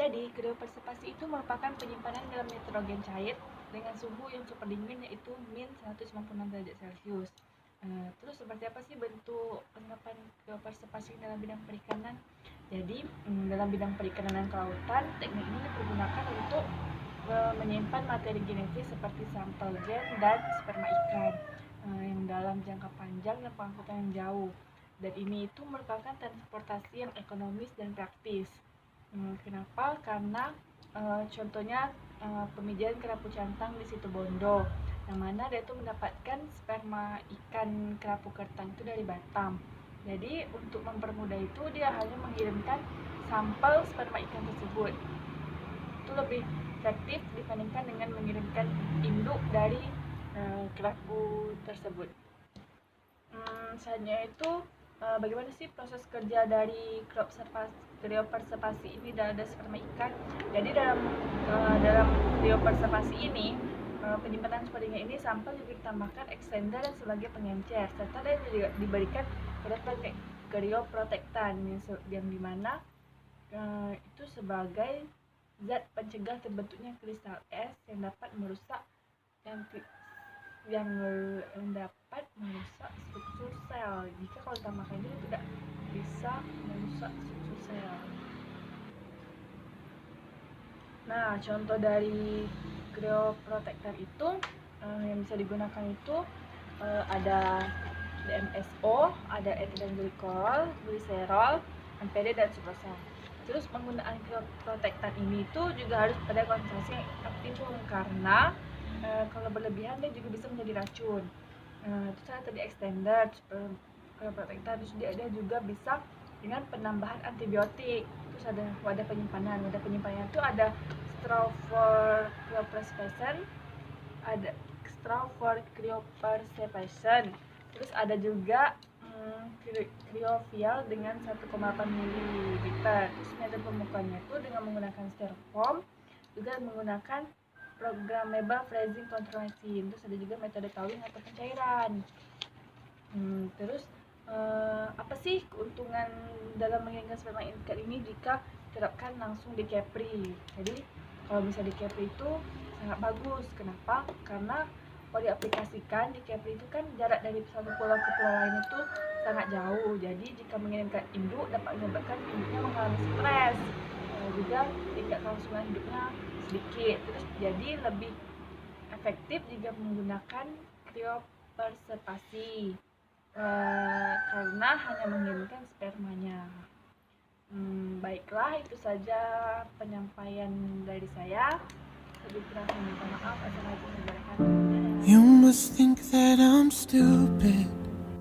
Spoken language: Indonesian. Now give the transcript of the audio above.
Jadi, kriopreservasi itu merupakan penyimpanan dalam nitrogen cair dengan suhu yang super dingin, yaitu min 196 derajat Celcius. Terus seperti apa sih bentuk penerapan kriopreservasi dalam bidang perikanan? Jadi, dalam bidang perikanan dan kelautan, teknik ini dipergunakan untuk menyimpan materi genetis seperti sampel gen dan sperma ikan yang dalam jangka panjang dan pengangkutan yang jauh. Dan ini itu merupakan transportasi yang ekonomis dan praktis. Kenapa? Karena contohnya pemijahan kerapu cantang di situ Bondo, yang mana dia itu mendapatkan sperma ikan kerapu kertang itu dari Batam. Jadi untuk mempermudah itu dia hanya mengirimkan sampel sperma ikan tersebut. Itu lebih efektif dibandingkan dengan mengirimkan induk dari kerapu tersebut. Selanjutnya itu bagaimana sih proses kerja dari kriopreservasi ini dalam sperma ikan? Jadi dalam kriopreservasi ini penyimpanan sperma ini sampel juga ditambahkan extender dan sebagai pengencer, serta dia juga diberikan krioprotektan yang dimana itu sebagai zat pencegah terbentuknya kristal es yang dapat merusak struktur sel. Jika kalau ditambahkan ini tidak bisa merusak struktur sel. Nah, contoh dari krioprotektor itu yang bisa digunakan itu ada DMSO, ada etilen glikol, gliserol, MPD dan suprasol. Terus penggunaan krioprotektan ini itu juga harus pada konsentrasi yang optimum karena kalau berlebihan dia juga bisa menjadi racun. Terus ada tadi extender krioprotektan, terus dia juga bisa dengan penambahan antibiotik. Terus ada wadah penyimpanan. Wadah penyimpanan itu ada straw for cryopreservation, ada straw for cryopreservation. Terus ada juga cryovial dengan 1,8 ml. Terus metode pembukaannya itu dengan menggunakan styrofoam, juga menggunakan programmable freezing control machine. Terus ada juga metode cowling atau pencairan. Terus apa sih keuntungan dalam mengirimkan sperma ikan ini jika diterapkan langsung di Kepri? Jadi kalau bisa di Kepri itu sangat bagus. Kenapa? Karena kalau diaplikasikan di Kepri itu kan jarak dari satu pulau ke pulau lain itu sangat jauh. Jadi jika mengirimkan induk dapat menyebabkan induknya mengalami stres, juga tingkat kelangsungan hidupnya sedikit. Terus jadi lebih efektif jika menggunakan kriopreservasi karena hanya mengirimkan spermanya. Baiklah, itu saja penyampaian dari saya. Lebih kurang saya minta maaf. Assalamualaikum warahmatullahi wabarakatuh. You must think that I'm stupid